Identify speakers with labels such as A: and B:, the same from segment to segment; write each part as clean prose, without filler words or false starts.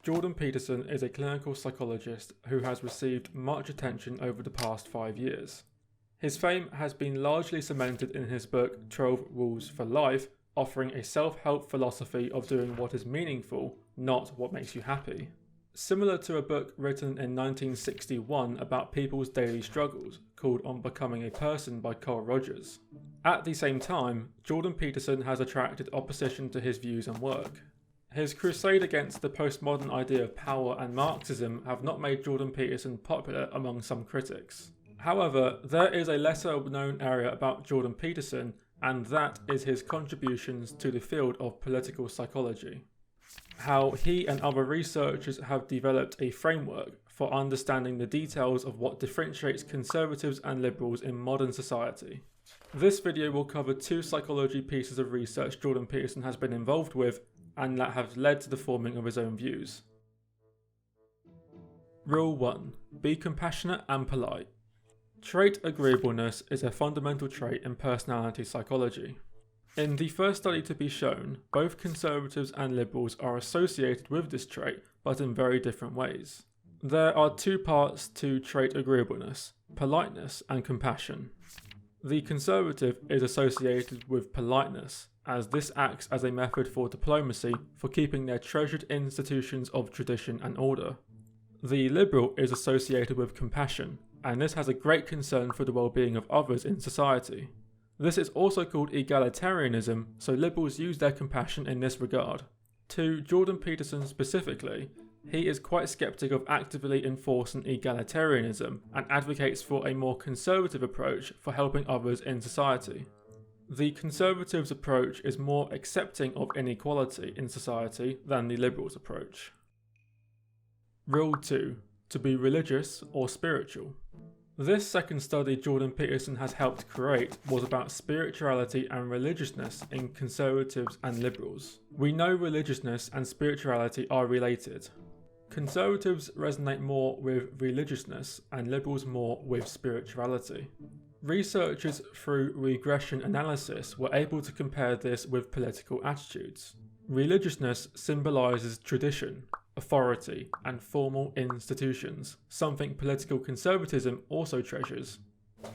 A: Jordan Peterson is a clinical psychologist who has received much attention over the past 5 years. His fame has been largely cemented in his book 12 Rules for Life, offering a self-help philosophy of doing what is meaningful, not what makes you happy. Similar to a book written in 1961 about people's daily struggles, called On Becoming a Person by Carl Rogers. At the same time, Jordan Peterson has attracted opposition to his views and work. His crusade against the postmodern idea of power and Marxism have not made Jordan Peterson popular among some critics. However, there is a lesser known area about Jordan Peterson, and that is his contributions to the field of political psychology. How he and other researchers have developed a framework for understanding the details of what differentiates conservatives and liberals in modern society. This video will cover 2 psychology pieces of research Jordan Peterson has been involved with and that have led to the forming of his own views. Rule 1. Be compassionate and polite. Trait agreeableness is a fundamental trait in personality psychology. In the first study to be shown, both conservatives and liberals are associated with this trait, but in very different ways. There are 2 parts to trait agreeableness: politeness and compassion. The conservative is associated with politeness, as this acts as a method for diplomacy for keeping their treasured institutions of tradition and order. The liberal is associated with compassion, and this has a great concern for the well-being of others in society. This is also called egalitarianism, so liberals use their compassion in this regard. To Jordan Peterson specifically, he is quite skeptic of actively enforcing egalitarianism and advocates for a more conservative approach for helping others in society. The conservatives' approach is more accepting of inequality in society than the liberals' approach. Rule 2. To be religious or spiritual. This second study Jordan Peterson has helped create was about spirituality and religiousness in conservatives and liberals. We know religiousness and spirituality are related. Conservatives resonate more with religiousness and liberals more with spirituality. Researchers through regression analysis were able to compare this with political attitudes. Religiousness symbolizes tradition, authority, and formal institutions, something political conservatism also treasures,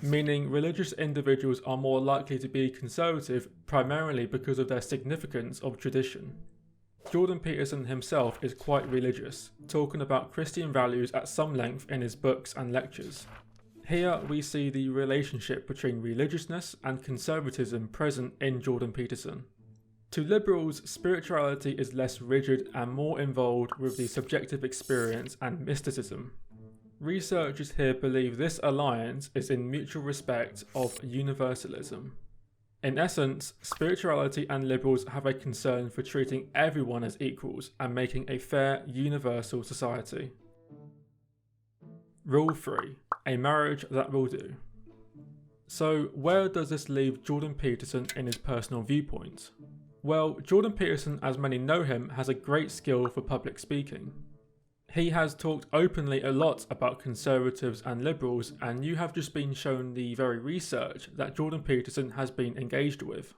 A: meaning religious individuals are more likely to be conservative primarily because of their significance of tradition. Jordan Peterson himself is quite religious, talking about Christian values at some length in his books and lectures. Here we see the relationship between religiousness and conservatism present in Jordan Peterson. To liberals, spirituality is less rigid and more involved with the subjective experience and mysticism. Researchers here believe this alliance is in mutual respect of universalism. In essence, spirituality and liberals have a concern for treating everyone as equals and making a fair, universal society. Rule 3. A marriage that will do. So, where does this leave Jordan Peterson in his personal viewpoint? Well, Jordan Peterson, as many know him, has a great skill for public speaking. He has talked openly a lot about conservatives and liberals, and you have just been shown the very research that Jordan Peterson has been engaged with.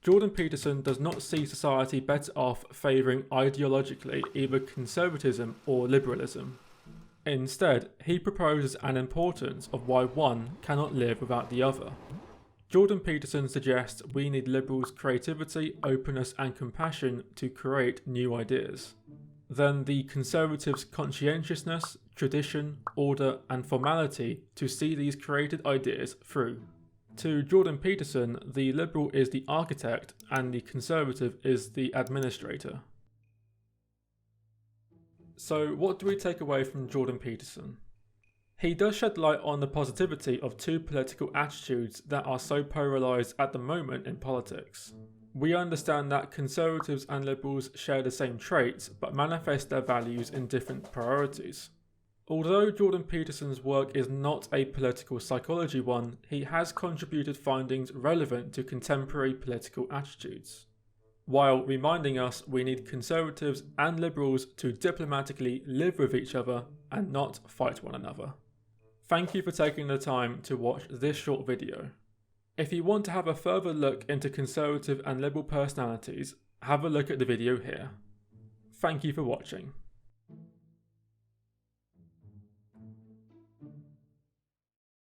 A: Jordan Peterson does not see society better off favouring ideologically either conservatism or liberalism. Instead, he proposes an importance of why one cannot live without the other. Jordan Peterson suggests we need liberals' creativity, openness and compassion to create new ideas. Then the conservatives' conscientiousness, tradition, order and formality to see these created ideas through. To Jordan Peterson, the liberal is the architect and the conservative is the administrator. So what do we take away from Jordan Peterson? He does shed light on the positivity of 2 political attitudes that are so polarised at the moment in politics. We understand that conservatives and liberals share the same traits but manifest their values in different priorities. Although Jordan Peterson's work is not a political psychology one, he has contributed findings relevant to contemporary political attitudes, while reminding us we need conservatives and liberals to diplomatically live with each other and not fight one another. Thank you for taking the time to watch this short video. If you want to have a further look into conservative and liberal personalities, have a look at the video here. Thank you for watching.